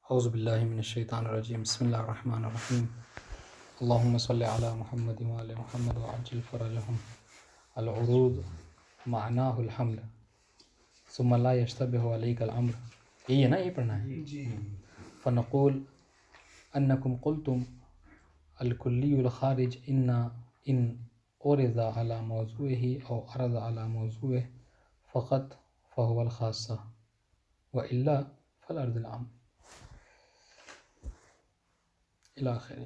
औज़ु बिल्लाहि मिनश्शैतानिर्रजीम बिस्मिल्लाहिर्रहमानिर्रहीम अल्लाहुम्मा सल्लि अला मुहम्मद व आलि मुहम्मद व अज्जिल फ़रजहुम अल-उरूद मअनाहुल हम्ल सुम्मा ला यश्तबिहु अलैकल अम्र। यही है ना, ये पढ़ना है जी। फ़नक़ूल अन्नकुम क़ुल्तुम अल-कुल्लियुल ख़ारिज इन उरिज़ा अला मौज़ूइही औ अरज़ अला मौज़ूइही फ़क़त फ़हुवल ख़ास्सा व इल्ला फ़ल अर्ज़ुल आम इला आख़िरी।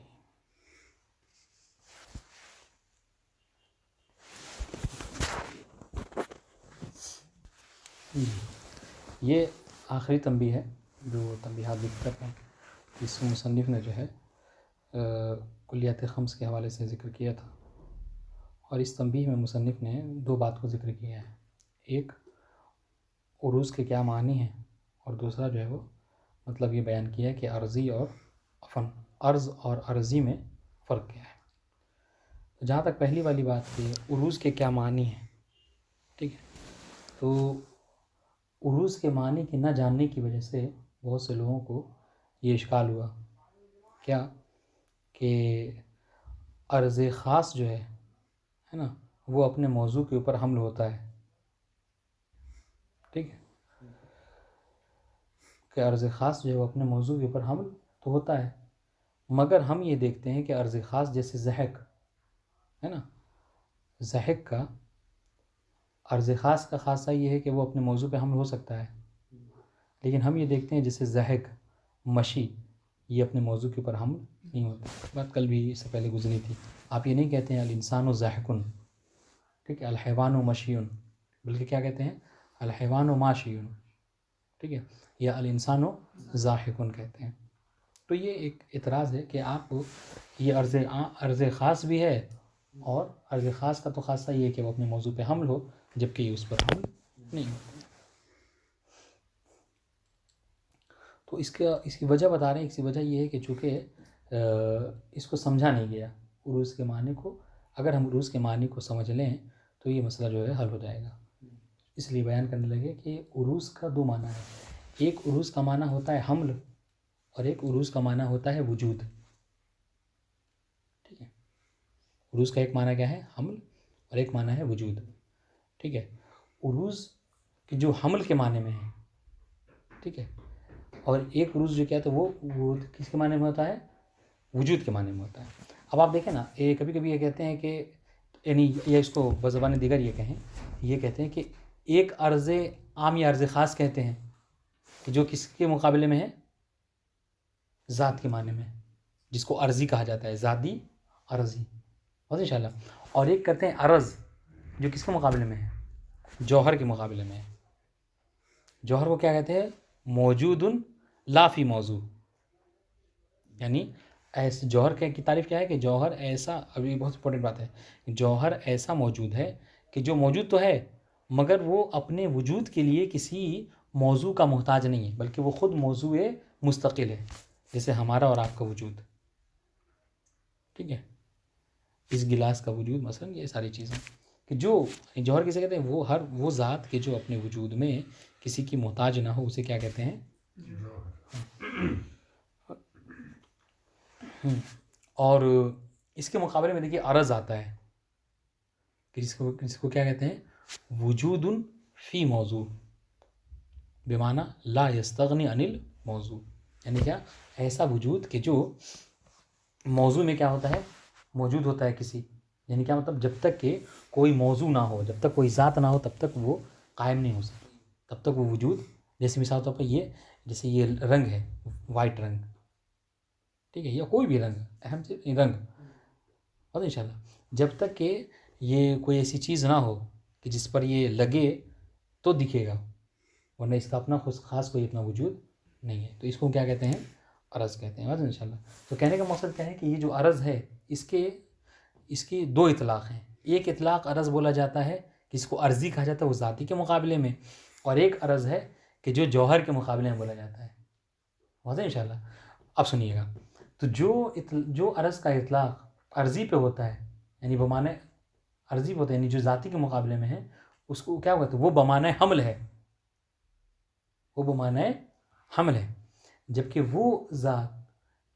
ये आखिरी तंबीह है जो तंबीहात लिखकर हैं। इस मुसन्निफ़ ने जो है कुल्लियात ख़म्स के हवाले से ज़िक्र किया था और इस तंबीह में मुसन्निफ़ ने दो बात को ज़िक्र किया है। एक उरूज़ के क्या मानी हैं और दूसरा जो है वो मतलब ये बयान किया है कि अर्ज़ और अर्ज़ी में फ़र्क क्या है। तो जहाँ तक पहली वाली बात की उरूज़ के क्या मानी हैं, ठीक है, तो उरूज़ के मानी के न जानने की वजह से बहुत से लोगों को ये इश्काल हुआ क्या कि अर्ज़ ख़ास जो है ना, वो अपने मौजू के ऊपर हमल होता है, ठीक है, कि अर्ज़ ख़ास जो है वो अपने मौजू के ऊपर हमल तो होता है, मगर हम ये देखते हैं कि अर्ज़ ख़ास जैसे ज़हक है ना, ज़हक का अर्ज़ ख़ास का ख़ासा ये है कि वो अपने मौजू पे हमल हो सकता है, लेकिन हम ये देखते हैं जैसे ज़हक मशी ये अपने मौजू के ऊपर हमल नहीं होता। बात कल भी इससे पहले गुजरी थी। आप ये नहीं कहते हैं अल इंसानु ज़ाहिकुन, ठीक है, अल हैवानु मशीयुन, बल्कि क्या कहते हैं अल हैवानु माशियुन, ठीक है, या अल इंसानु ज़ाहिकुन कहते हैं। तो ये एक इतराज़ है कि आप ये अर्ज़ ख़ास भी है और अर्ज़ ख़ास का तो ख़ासा ये है कि वो अपने मौजू पे हमल हो, जबकि ये उस पर हमल नहीं होता। तो इसकी वजह बता रहे हैं। इसकी वजह ये है कि चूँकि इसको समझा नहीं गया उरूज़ के मानी को। अगर हम उरूज़ के मानी को समझ लें तो ये मसला जो है हल हो जाएगा। इसलिए बयान करने लगे कि उरूज़ का दो माना है। एक उरूज़ का माना होता है हमल और एक उरूज़ का माना होता है वजूद, ठीक है। उरूज़ का एक माना क्या है, हमल, और एक माना है वजूद, ठीक है। उरूज़ की जो हमल के माने में है, ठीक है, और एक उरूज़ जो क्या, तो वो किसके माने में होता है, वजूद के माने में होता है। अब आप देखें ना, ये कभी कभी ये कहते हैं कि यानी ये इसको बज़बान दिगर ये कहते हैं कि एक अर्ज़ आम या अर्ज़ ख़ास कहते हैं कि जो किसके मुकाबले में है, ज़ात के माने में, जिसको अर्ज़ी कहा जाता है, ज़ादी अर्ज़ी, बस इंशाल्लाह। और एक कहते हैं अर्ज़ जो किसके मुकाबले में है, जौहर के मुकाबले में है। जौहर को क्या कहते हैं, मौजूदुन ला फ़ी मौजू, यानी ऐसे जौहर की तारीफ़ क्या है कि जौहर ऐसा, अभी बहुत इंपॉर्टेंट बात है, जौहर ऐसा मौजूद है कि जो मौजूद तो है मगर वो अपने वजूद के लिए किसी मौजू का मोहताज नहीं है, बल्कि वो ख़ुद मौजू मुस्तकिल है, जैसे हमारा और आपका वजूद, ठीक है, इस गिलास का वजूद मसलन, ये सारी चीज़ें कि जो जौहर किसे कहते हैं, वो ज़ात के जो अपने वजूद में किसी की मोहताज ना हो, उसे क्या कहते हैं, और इसके मुकाबले में देखिए अरज़ आता है कि जिसको क्या कहते हैं, वजूदुन फ़ी मौजू, बेमाना ला यस्तगनी अनिल मौजू, यानी क्या, ऐसा वजूद कि जो मौजू में क्या होता है, मौजूद होता है किसी, यानी क्या मतलब, जब तक कि कोई मौजू ना हो, जब तक कोई ज़ात ना हो, तब तक वो कायम नहीं हो सकती, तब तक वो वजूद, जैसे मिसाल तौर पर ये, जैसे ये रंग है, वाइट रंग, ठीक है, या कोई भी रंग, अहम से रंग, और इंशाल्लाह जब तक कि ये कोई ऐसी चीज़ ना हो कि जिस पर ये लगे तो दिखेगा, वरना इसका अपना ख़ास कोई अपना वजूद नहीं है, तो इसको क्या कहते हैं, अरज़ कहते हैं, बस इंशाल्लाह। तो कहने का मकसद क्या है कि ये जो अरज़ है, इसके दो इतलाक़ हैं। एक इतलाक़ अरज़ बोला जाता है कि इसको अर्ज़ी कहा जाता है, वो ज़ाती के मुकाबले में, और एक अरज़ है कि जो जौहर के मुकाबले में बोला जाता है, बस इंशाल्लाह। अब सुनिएगा, तो जो अरज़ का इतलाक़ अर्ज़ी पे होता है, यानी बमाने अर्ज़ी पे होता है, यानी जो ज़ाती के मुकाबले में है, उसको क्या होता है, वो बमाने हमल है, वो बमाने हमल है। जबकि वो ज़ात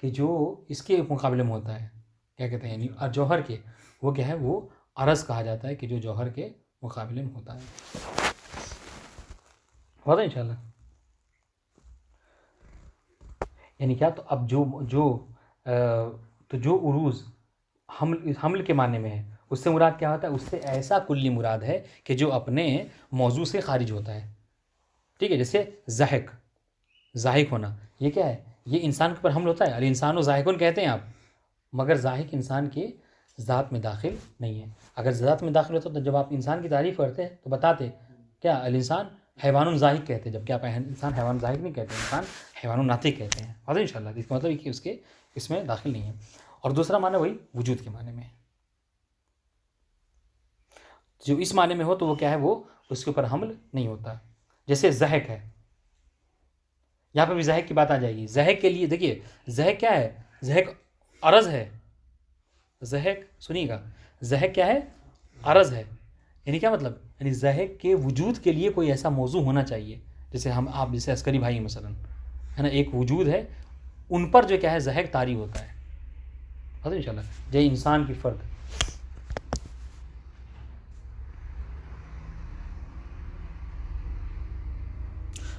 कि जो इसके मुकाबले में होता है, क्या कहते हैं, यानी जौहर के, वो क्या है, वो अरज़ कहा जाता है कि जो जौहर के मुकाबले में होता है। होता है इंशाल्लाह। यानी क्या, तो अब जो उरूज़ हमल के माने में है, उससे मुराद क्या होता है, उससे ऐसा कुल्ली मुराद है कि जो अपने मौजू से खारिज होता है। ठीक है, जैसे ज़ाहिक होना, ये क्या है, ये इंसान के ऊपर हमल होता है। अल इंसान व ज़ाहिकुन कहते हैं आप, मगर ज़ाहिक इंसान के ज़ात में दाखिल नहीं है। अगर ज़ात में दाखिल होता तो जब आप इंसान की तारीफ़ करते हैं तो बताते क्या, अल इंसान हैवानुन ज़ाहिक कहते हैं, जबकि आप इंसान हैवान ज़ाहिक नहीं कहते, इंसान हैवानुन नातिक कहते हैं। और इंशाल्लाह इसका मतलब कि उसके इसमें दाखिल नहीं है। और दूसरा माना वही वजूद के माने में, जो इस माने में हो तो वो क्या है, वो उसके ऊपर हमल नहीं होता। जैसे ज़हक है, यहाँ पर भी ज़हक की बात आ जाएगी। ज़हक के लिए देखिए, ज़हक क्या है, ज़हक अरज़ है। ज़हक सुनिएगा, ज़हक क्या है, अरज़ है। यानी क्या मतलब, यानी ज़हक के वजूद के लिए कोई ऐसा मौजू होना चाहिए। जैसे हम आप जैसे अस्करी भाई मसलन, है ना, एक वजूद है, उन पर जो क्या है ज़हक तारी होता है। पता इंशाल्लाह, जय इंसान की फ़र्क।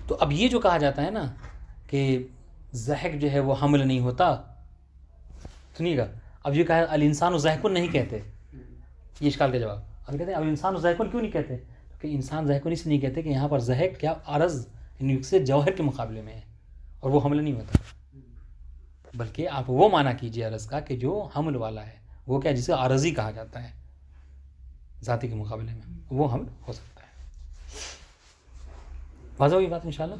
तो अब ये जो कहा जाता है ना कि ज़हक जो है वो हमल नहीं होता, सुनिएगा, अब ये कहा है अल इंसान ज़हकुन नहीं कहते, ये इश्काल का जवाब। अब कहते हैं अब इंसान ज़हकुन क्यों नहीं कहते, क्योंकि इंसान ज़हकुन इसलिए नहीं कहते कि यहाँ पर ज़हक क्या अरज़ यानी से जौहर के मुकाबले में है, और वो हमल नहीं होता। बल्कि आप वो माना कीजिए अरज़ का कि जो हमल वाला है, वो क्या, जिसे अरज़ी कहा जाता है, ज़ाती के मुकाबले में वो हमल हो सकता है। वाज़ेह हुई बात इंशाल्लाह।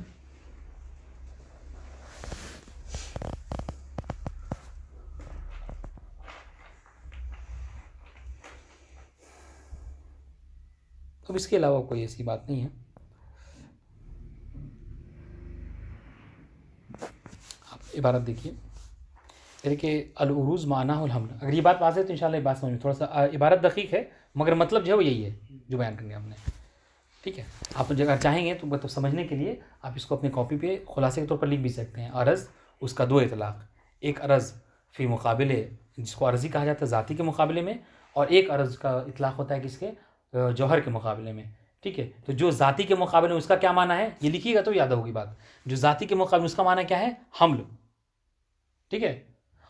अब इसके अलावा कोई ऐसी बात नहीं है। आप इबारत देखिए, यानी कि अल उरूज़ माना उल हमल। अगर ये बात वाज़ेह है तो इंशाल्लाह ये बात समझ में, थोड़ा सा इबारत दक़ीक़ है मगर मतलब जो है वो यही है जो बयान करेंगे हमने। ठीक है, आप अगर चाहेंगे तो समझने के लिए आप इसको अपनी कॉपी पे खुलासे के तौर पर लिख भी सकते हैं। अरज़, उसका दो इतलाक़, एक अरज़ फ़ी मुकाबले जिसको अर्ज़ी कहा जाता है ज़ाती के मुकाबले में, और एक अरज़ का इतलाक़ होता है किसके, जौहर के मुकाबले में। ठीक है, तो जो ज़ाती के मुकाबले में उसका क्या माना है, ये लिखिएगा तो याद होगी बात। जो ज़ाती के मुकाबले उसका माना क्या है, हमल। ठीक है,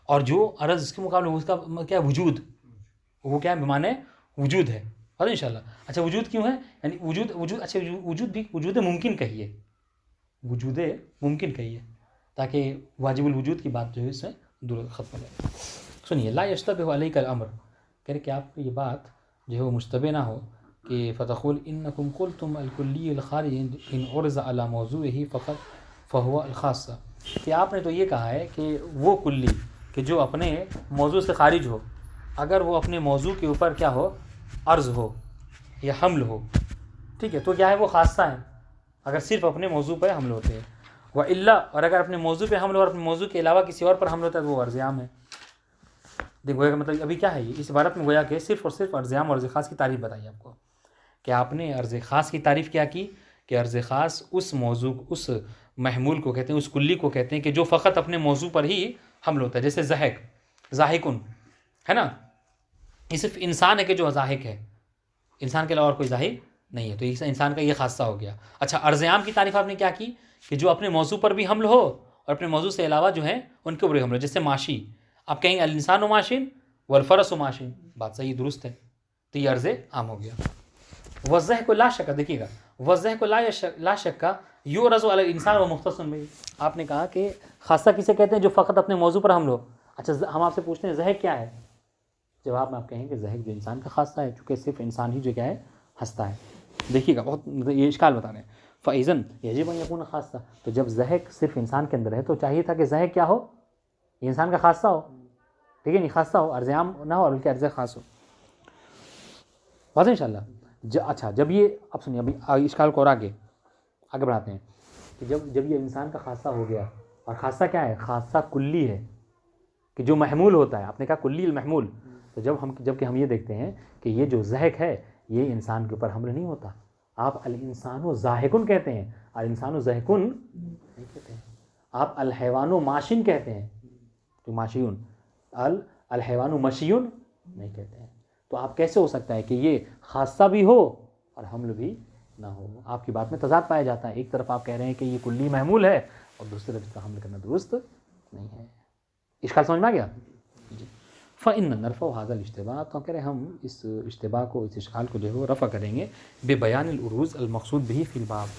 और जो अरज़ इसके मुकाबले उसका क्या है, वजूद, वो क्या है, माने वजूद है। और इंशाल्लाह, अच्छा वजूद क्यों है, यानी वजूद अच्छा वजूद भी वजूद मुमकिन कहिए, वजूद मुमकिन कहिए, ताकि वाजिबुल वजूद की बात जो है इसमें दूर ख़त्म हो जाए। सुनिए, ला यश्तबिहु अलैकल अम्र, कह रहे कि आपको ये बात जो है वो मुश्तबे ना हो कि फ़तक़ुल इन्नकुम क़ुल्तुम अल कुल्ली अल ख़ारिज इन उर्ज़ अला मौज़ूइही फ़क़त फ़हुवा अल ख़ास्सा, कि आपने तो ये कहा है कि वो कुल्ली कि जो अपने मौजू से खारिज हो, अगर वो अपने मौजू के ऊपर क्या हो, अर्ज़ हो या हमल हो, ठीक है, तो क्या है वो खास्सा है, अगर सिर्फ अपने मौजू पर हमल होते हैं। व इल्ला, और अगर अपने मौजू पे हमल और अपने मौजू के अलावा किसी और पर हमल होता है तो वो अर्ज़याम है। देखो गोया का मतलब अभी क्या है, ये इस इबारत में गोया के सिर्फ और सिर्फ अर्ज़याम और अर्ज़ ख़ास की तारीफ़ बताई आपको, कि आपने अर्ज़ ख़ास की तारीफ़ क्या की, कि अर्ज़ ख़ास उस मौजू, उस महमूल को कहते हैं, उस कुल्ली को कहते हैं कि जो फ़कत अपने मौजू पर ही हमल होता है। जैसे ज़हक, ज़ाहिकुन है ना, ये सिर्फ इंसान है कि जो ज़ाहिक है, इंसान के अलावा और कोई ज़ाहिक नहीं है, तो इस इंसान का ये खासा हो गया। अच्छा, अर्ज़याम की तारीफ़ आपने क्या की, कि जो अपने मौजू पर भी हमल हो और अपने मौजू से अलावा जो है उनके ऊपर भी हमल हो। जैसे माशी, आप कहेंगे अल इंसान व माशिन वल फ़रस व माशिन, बात सही दुरुस्त है, तो ये अर्ज़ आम हो गया। वज़ह को ला शक, देखिएगा, वज़ह को ला शक का यू रज़ो अल इंसान व मुख्तसर में, आपने कहा कि खासा किसे कहते हैं, जो फ़कत अपने मौजू पर हमल हो। अच्छा, हम आपसे पूछते हैं ज़हक क्या है, जवाब में आप कहेंगे ज़हक जो इंसान का खासा है, चूँकि सिर्फ इंसान ही जो क्या है हंसता है। देखिएगा, बहुत ये इश्काल बता रहे हैं। फ़इज़न यजिब अन यकून खासा, तो जब ज़हक सिर्फ इंसान के अंदर है तो चाहिए था कि ज़हक क्या हो, इंसान का खासा हो, ठीक है, नहीं खासा हो, अर्ज़याम ना हो और उनके अर्ज़ ख़ास हो। बात इंशाल्लाह। अच्छा, जब ये, अब सुनिए, अभी इश्काल को और आगे बढ़ाते हैं कि जब ये इंसान का खासा हो गया, और खासा क्या है, खासा कुल्ली है कि जो महमूल होता है, आपने कहा कुल्ली महमूल, तो जबकि हम ये देखते हैं कि ये जो ज़हक है ये इंसान के ऊपर हमल नहीं होता। आप अल इंसानु ज़ाहिकुन कहते हैं, अल इंसानु ज़ाहिकुन नहीं कहते हैं। आप अल हैवानु माशिन कहते हैं, तो माशियुन, अल हैवानु मशियुन नहीं कहते हैं। तो आप कैसे हो सकता है कि ये खासा भी हो और हमल भी ना हो? आपकी बात में तजाद पाया जाता है। एक तरफ आप कह रहे हैं कि ये कुल्ली महमूल है और दूसरी तरफ इसका हमल करना दुरुस्त नहीं है। इश्काल समझ में आ गया जी। फ़इन नरफ़ा हाज़ल इश्तिबा, तो कह रहे हैं हम इस इश्तिबा को, इस इश्काल को जो है वो रफ़ा करेंगे बेबयानिल उरूज़ अल मक़सूद बिही फ़िल बाब,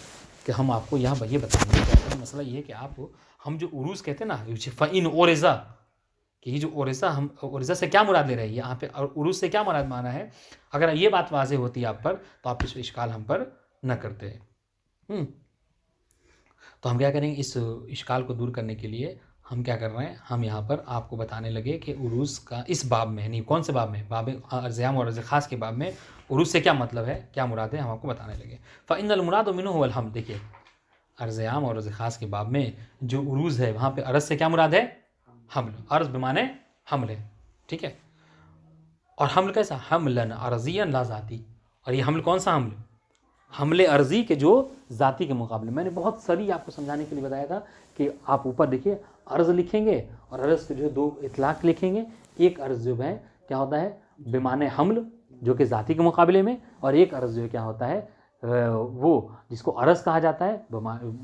कि हम आपको यहाँ ये बताएंगे। मसला ये है कि आप, हम जो उरूज़ कहते हैं ना, फ़इन ओरेज़ा, कि ये जो ओरेज़ा, हम ओरेज़ा से क्या मुराद ले रहे हैं यहाँ पे, और उरूज़ से क्या मुराद माना है, अगर ये बात वाज़ेह होती है आप पर तो आप इस इश्काल हम पर न करते। तो हम क्या करेंगे, इस इश्काल को दूर करने के लिए हम क्या कर रहे हैं, हम यहाँ पर आपको बताने लगे कि उरूज़ का इस बाब में, नहीं कौन से बाब में, बाब अर्ज़याम और अर्ज़ ख़ास के बाब में उरूज़ से क्या मतलब है, क्या मुराद है, हम आपको बताने लगे। फ़इन्नल मुराद मिन्हु हुवल हम, देखिए अर्ज़याम और अर्ज़ ख़ास के बाब में जो उरूज़ है वहाँ पे अर्ज़ से क्या मुराद है, हमल, अर्ज़ बेमाने हमल है, ठीक है। और हमल कैसा, हमलन अर्ज़ियन ला ज़ाती, और ये हमल कौन सा हमल, हमले अर्ज़ी के जो ज़ाती के मुकाबले। मैंने बहुत सरी आपको समझाने के लिए बताया था कि आप ऊपर देखिए अर्ज़ लिखेंगे और अर्ज़ के जो दो इतलाक़ लिखेंगे। एक अर्ज़ जो है क्या होता है बेमाने हमल जो कि ज़ाती के मुकाबले में, और एक अर्ज़ जो क्या होता है वो जिसको अर्ज़ कहा जाता है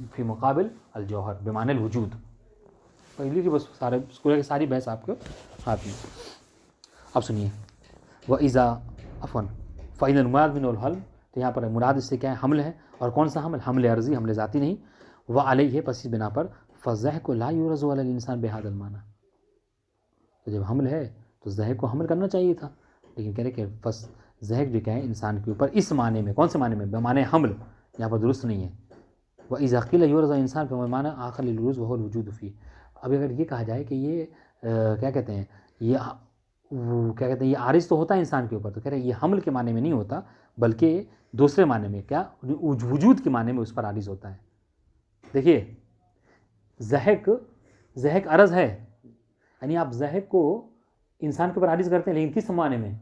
फ़ी मुकाबिल अल जौहर बेमाने वजूद। पहली की बस सारे स्कूल की सारी बहस आपको हाथ में। अब सुनिए, व इज़ा अफ़न फ़इनल मुराद मिनल हल, तो यहाँ पर मुराद इससे क्या है, हमल है। और कौन सा हमल, हमले अर्ज़ी, हमले ज़ाती नहीं। व अलैहि है, पसी बिना पर फ़ज़ह को ला युरज़ु अलल इंसान बेहादल माना, तो जब हमल है तो ज़ह को हमल करना चाहिए था, लेकिन कह रहे कि फस ज़ह जो क्या है इंसान के ऊपर इस माने में, कौन से माने में, बेमाने हमल, यहाँ पर दुरुस्त नहीं है। व इज़ा क़ील युरज़ु इंसान पे माना आखिर लुरूज़ वह वजूद फ़ी। अब अगर ये कहा जाए कि ये क्या कहते हैं, ये वो क्या कहते हैं, ये आरिज़ तो होता है इंसान के ऊपर, तो कह रहे हैं ये हमल के माने में नहीं होता, बल्कि दूसरे माने में, क्या वजूद के माने में उस पर आरिज़ होता है। देखिए ज़हक अर्ज़ है, यानी आप ज़हक को इंसान के ऊपर आरिज़ करते हैं, लेकिन किस माने में,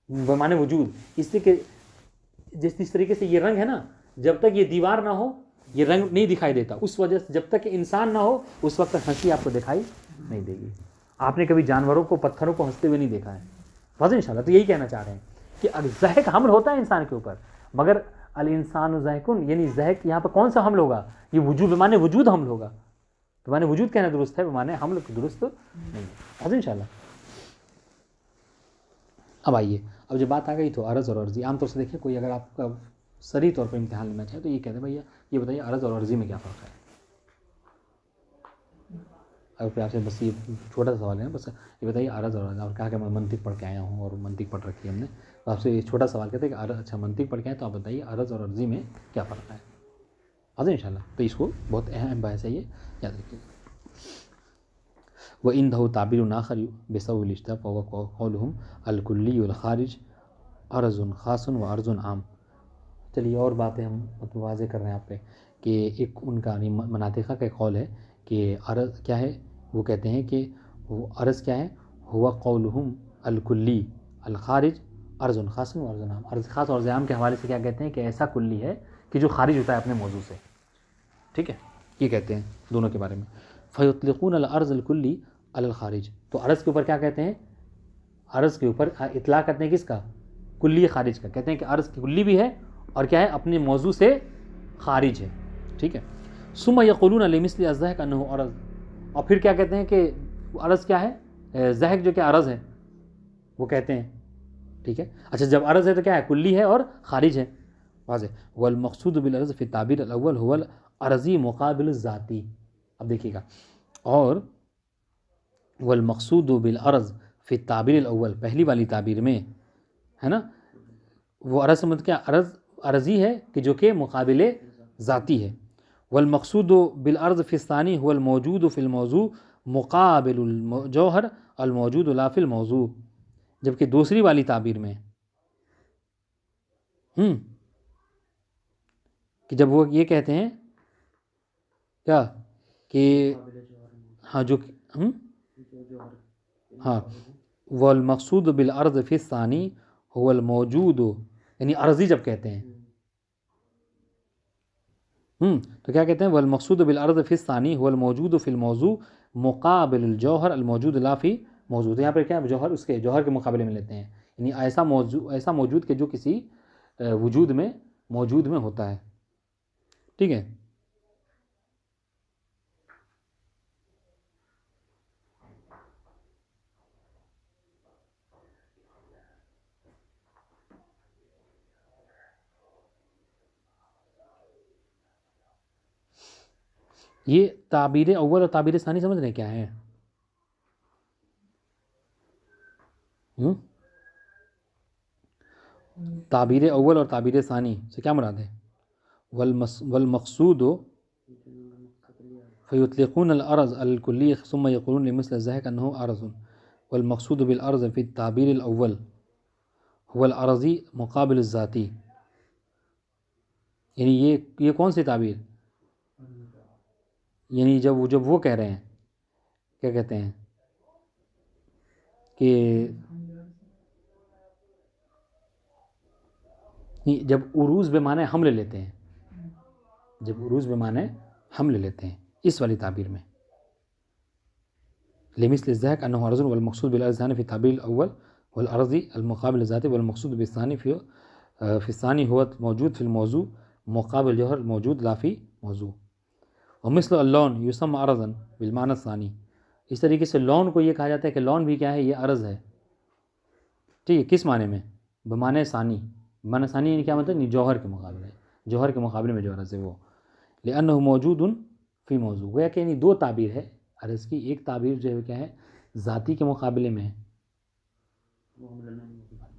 माने वजूद। इसलिए कि जिस तरीके से ये रंग है ना, जब तक ये दीवार ना हो ये रंग नहीं दिखाई देता, उस वजह से जब तक इंसान ना हो उस वक्त हंसी आपको दिखाई नहीं देगी। आपने कभी जानवरों को, पत्थरों को हंसते हुए नहीं देखा है, बस इंशाल्लाह। तो यही कहना चाह रहे हैं कि ज़हक हमल होता है इंसान के ऊपर, मगर अल इंसान ज़हकुन, यानी ज़हक यहाँ पर कौन सा हमल होगा, ये वजूद बेमाने वजूद हमल होगा। बेमाने वजूद कहना दुरुस्त है, बेमाने हमल दुरुस्त नहीं, बस इंशाल्लाह। अब आइए, अब जब बात आ गई तो अर्ज़ और अर्ज़ी, आमतौर से देखिए कोई अगर आपका सरी तौर पर इम्तिहान लेना चाहे तो ये कहते हैं भैया ये बताइए अर्ज़ और अर्ज़ी में क्या फ़र्क है। अगर आपसे बस ये छोटा सा सवाल है, बस ये बताइए अर्ज़ और अर्ज़ी, और कहा कि मैं मंतिक पढ़ के आया हूँ और मंतिक पढ़ रखी है हमने, तो आपसे ये छोटा सवाल कहते हैं कि अच्छा मंतिक पढ़ के आए तो आप बताइए अर्ज़ और अर्ज़ी में क्या फ़र्क है। आज इंशाल्लाह तो इसको बहुत अहम बहस है, ये याद रखिएगा। व इन दहु ताबिर नाखर बेसउल इश्तफ़ व कौलहुम अल कुल्ली वल खारिज अर्ज़ुन खासन व अर्ज़ुन आम। चलिए और बातें हम मतलब वाज़े कर रहे हैं आप पे कि एक उनका मनातिक़ा का कौल है कि अर्ज़ क्या है, वो कहते हैं कि वो अर्ज़ क्या है, हुआ कौलहुम अल कुल्ली अल खारिज अर्ज़ुन खासन व अर्ज़ुन आम। अर्ज़ ख़ास और अर्ज़ आम के हवाले से क्या कहते हैं कि ऐसा कुल्ली है कि जो खारिज होता है अपने मौजू से, ठीक है, ये कहते हैं दोनों के बारे में। फ़युतलिक़ून अल अर्ज़ अल कुल्ली अल खारिज, तो अर्ज़ के ऊपर क्या कहते हैं, अर्ज़ के ऊपर इतलाक़ करते हैं किसका, कुल्ली खारिज का, कहते हैं कि अर्ज़ की कुल्ली भी है और क्या है अपने मौजू से खारिज है, ठीक है। सुम्मा यक़ूलून लिमिस्लि अज़्ज़हक अन्नहु अर्ज़, और फिर क्या कहते हैं कि अर्ज़ क्या है, ज़हक जो क्या अर्ज़ है वो कहते हैं, ठीक है। अच्छा जब अर्ज़ है तो क्या है, कुल्ली है और खारिज है, वाज़ेह। वल मक़सूद बिल अर्ज़ फ़ी ताबीर अल अव्वल हुवल अर्ज़ी मुक़ाबिल ज़ाती। अब देखिएगा, और वल मक़सूद बिल अर्ज़ फ़ी ताबीर अल अव्वल, पहली वाली ताबीर में है ना, वो अर्ज़ मतलब क्या, अर्ज़ी है कि जो कि मुक़ाबिले ज़ाती है। वल मक़सूद बिल अर्ज़ फ़ी सानी हुवल मौजूद फ़िल मौजू मुक़ाबिलुल जौहर अल मौजूद ला फ़िल मौजू, जबकि दूसरी वाली ताबीर में कि जब वो ये कहते हैं क्या कि हाँ जो हाँ वल मक़सूद बिल अर्ज़ फ़ी सानी हुवल मौजूद, यानी अर्ज़ी जब कहते हैं तो क्या कहते हैं, वल मक़सूद बिल अर्ज़ फ़ी सानी वल मौजूद फ़िल मौजू मुक़ाबिल जौहर अल मौजूद ला फ़ी मौजूद। यहाँ पर क्या है, जौहर उसके जौहर के मुकाबले में लेते हैं, यानी ऐसा मौजूद के जो किसी वजूद में मौजूद में होता है। ठीक है, ये ताबीर अव्वल और ताबीर सानी समझ रहे क्या है? ताबीर अव्वल और ताबीर सानी से क्या मुराद है? वल मक़सूद फ़युतलिक़ून अल अर्ज़ अल कुल्ली सुम्मा यक़ूलून लिमिस्ल ज़ाहिक अन्नहु अर्ज़ुन वल मक़सूद बिल अर्ज़ फ़ी ताबीर अल अव्वल हुवल अर्ज़ी मुक़ाबिल ज़ाती। यानी ये कौन सी ताबीर, यानी जब वो कह रहे हैं, क्या कहते हैं कि जब उरूज़ बेमाने हम ले लेते हैं, जब उरूज़ बेमाने हम ले लेते हैं इस वाली ताबीर में, लिमिस्ल ज़ाहिक अन्नहु अर्ज़ुन वल मक़सूद बिल अर्ज़ फ़ी ताबीर अल अव्वल वल अर्ज़ी अल मुक़ाबिल ज़ाती वल मक़सूद बिस्सानी फ़ी सानी हुवा मौजूद फ़िल मौजू मुक़ाबिल जौहर मौजूद ला फ़ी मौजू। और मिस्ल अल्लौन युसम्मा अर्ज़न बिल माना सानी। इस तरीके से लौन को ये कहा जाता है कि लौन भी क्या है, ये अर्ज़ है। ठीक है, किस माने में? बमाने सानी। माना सानी यानी क्या मतलब, जौहर के मुकाबले, जौहर के मुकाबले में जो अर्ज़ है वो, लिअन्नहु मौजूदुन फ़ी मौजू। गोया कि यानी दो ताबीर है अर्ज़ की, एक ताबीर जो है क्या है, ज़ाती के मुकाबले में है,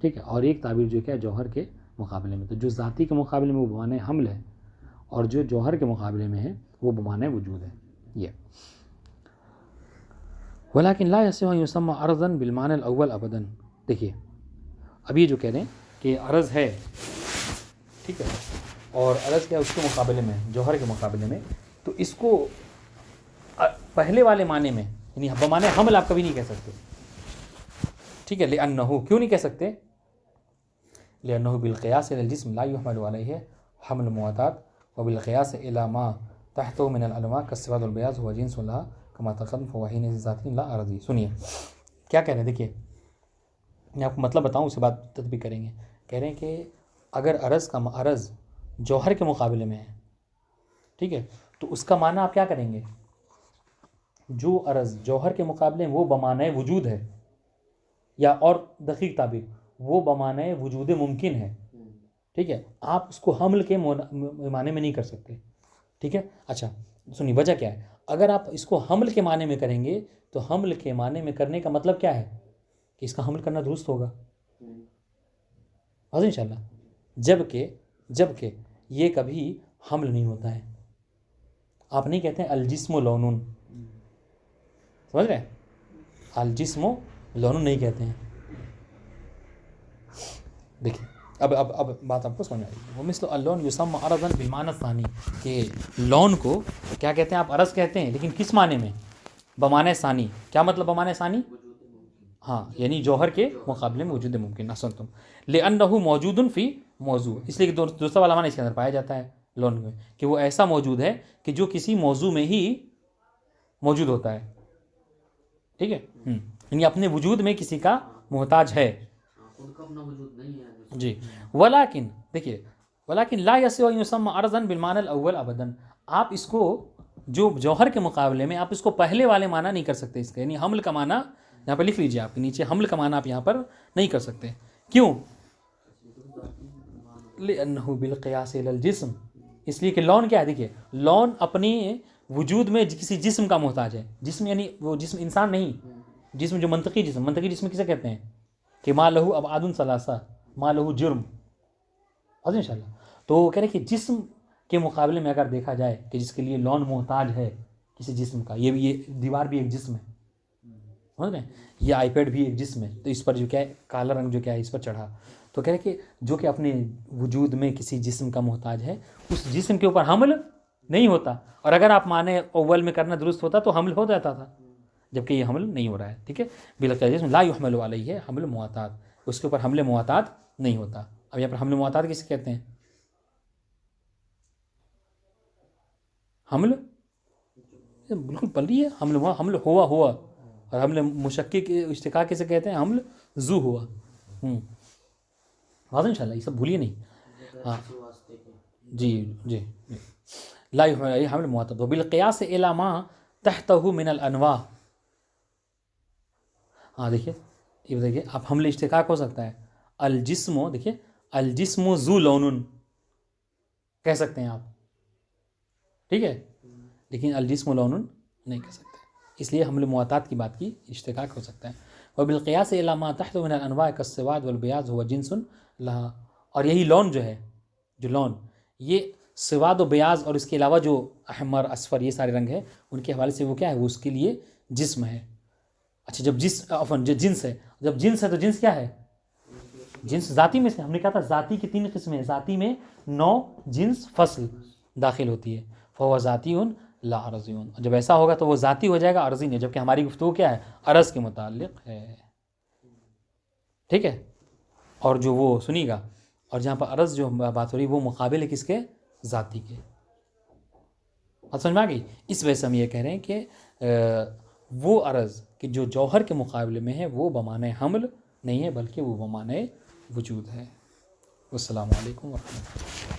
ठीक है, और एक ताबीर जो क्या है, जौहर के मुकाबले में। तो जो ज़ाती के मुकाबले में वो बमाने हमल है, और जो जौहर के मुकाबले में है वो बमाने वजूद है। ये वलाकिन ला यसिह अन युसम्मा अर्ज़न बिल माना अल अव्वल अबदन। देखिए अब ये जो कह रहे हैं कि अर्ज़ है, ठीक है, और अर्ज़ क्या है उसके मुकाबले में, जौहर के मुकाबले में, तो इसको पहले वाले माने में यानी बमाने हमल आप कभी नहीं कह सकते। ठीक है, लिअन्नहु, क्यों नहीं कह सकते? लिअन्नहु बिल क़ियास अल जिस्म ला युहमलु अलैहि हमल मुअताद व बिल क़ियास इला मा तहतहु मिन अल अनवा कस्सिवाद वल बयाज़ हुवा जिन्सुन लहा कमा तक़द्दम फ़वहीन ज़ातिन ला अर्ज़ी। सुनिए क्या कह रहे हैं, देखिए मैं आपको मतलब बताऊँ उसके बाद तदबीर करेंगे। कह रहे हैं कि अगर अर्ज़ का अर्ज़ जौहर के मुकाबले में है, ठीक है, तो उसका माना आप क्या करेंगे, जो अर्ज़ जौहर के मुकाबले में वो बमाने वजूद है, या और दक़ीक़ ताबीर वो बमाने वजूद मुमकिन है। ठीक है, आप उसको हमल के माने में नहीं कर सकते। ठीक है, अच्छा सुनिए वजह क्या है। अगर आप इसको हमल के माने में करेंगे तो हमल के माने में करने का मतलब क्या है कि इसका हमल करना दुरुस्त होगा, और इंशाल्लाह, जबकि ये कभी हमल नहीं होता है। आप नहीं कहते हैं अल जिस्मु लौनुन, समझ रहे हैं, अल जिस्मु लौनुन नहीं कहते हैं। देखिए अब बात आपको समझ आएगी। वो मिस्ल अल्लौन युसम्मा अर्ज़न बिल माना सानी, कि लौन को क्या कहते हैं, आप अर्ज़ कहते हैं, लेकिन किस माने में, बमाने सानी। क्या मतलब बमाने सानी? हाँ, यानी जौहर के मुकाबले में वजूद मुमकिन। असन तुम लिअन्नहु मौजूदुन फ़ी मौजू, इसलिए कि दूसरा वाला माना इसके अंदर पाया जाता है लौन में, कि वो ऐसा मौजूद है कि जो किसी मौजू में ही मौजूद होता है। ठीक है, यानी अपने वजूद में किसी का मोहताज है जी। वलाकिन देखिए, वलाकिन ला यसिह अन युसम्मा अर्ज़न बिल माना अल अव्वल अबदन। आप इसको जो जौहर के मुकाबले में आप इसको पहले वाले माना नहीं कर सकते इसका, यानी हमल का माना यहाँ पर लिख लीजिए, आपके नीचे हमल का माना आप यहाँ पर नहीं कर सकते। क्यों? लिअन्नहु बिल क़ियास अल जिस्म, इसलिए कि लौन क्या है, देखिए लौन अपने वजूद में किसी जिस्म का मोहताज है। जिस्म यानी वो जिस्म इंसान नहीं, जिस्म जो मंतकी जिस्म किसे कहते हैं कि मा लहू अब आदुन सलासा मा लहू जुर्म, और इंशाल्लाह। तो कह रहे कि जिस्म के मुकाबले में अगर देखा जाए कि जिसके लिए लौन मोहताज है किसी जिस्म का, ये दीवार भी एक जिस्म है, समझ रहे हैं, ये आईपैड भी एक जिस्म है, तो इस पर जो क्या है काला रंग जो क्या है इस पर चढ़ा, तो कह रहे कि जो कि अपने वजूद में किसी जिस्म का मोहताज है, उस जिस्म के ऊपर हमल नहीं होता। और अगर आप माने अव्वल में करना दुरुस्त होता तो हमल हो जाता था, जबकि ये हमल नहीं हो रहा है। ठीक है, बिलक़ियास ला युहमलु अलैहि हमल मुअताद, उसके ऊपर हमले मुअताद नहीं होता। अब यहाँ पर हमले मुअताद किसे कहते हैं? हमल, बिल्कुल पढ़ रही है, हमल हुआ, हमल हुआ, और हमल मुशक्की के इश्तिका किसे कहते हैं, हमल जू हुआ। वाज़ेह इंशाल्लाह, ये सब भूलिए नहीं। हाँ जी जी जी। ला हमल मुअत्तद बिल क़ियास इला मा तहतहु मिन अल अनवा। हाँ देखिए, ये देखिए, आप हमल इश्तिकाक हो सकता है, अल जिस्मो, देखिए अल जिस्मो जू लौनुन कह सकते हैं आप, ठीक है, लेकिन अल जिस्मो लौनुन नहीं कह सकते, इसलिए हमल मुअत्तद की बात की, इश्तिकाक हो सकता है। व बिल क़ियास इला मा तहतहु मिन अल अनवा कस्सवाद वल बयाज़ हुवा जिन्सुन लहा। और यही लौन जो है, जो लौन, ये सवाद और बयाज़ और इसके अलावा जो अहमर असफर ये सारे रंग हैं, उनके हवाले से वो क्या है, वो उसके लिए जिस्म है। अच्छा, जब जिन्स है, जब जिन्स है तो जिन्स क्या है, जिन्स ज़ाती में से, हमने कहा था ज़ाती की 3 किस्में हैं, ज़ाती में 9 जिन्स फसल दाखिल होती है, फ़हुवा ज़ातियुन ला अर्ज़ियुन। जब ऐसा होगा तो वो ज़ाती हो जाएगा, अर्ज़ी नहीं, जबकि हमारी गुफ्तगू क्या है, अरज़ के मुताल्लिक़ है, ठीक है। और जो वो सुनिएगा, और जहाँ पर अरज़ जो बात हो रही है वो मुकाबिल है किसके, ज़ाती के। बात समझ में आ गई। इस वजह से हम ये कह रहे हैं कि वो अरज़ कि जो जौहर के मुकाबले में है वो बमाने हमल नहीं है, बल्कि वो बमाने वजूद है। वस्सलामु अलैकुम व रहमतुल्लाह।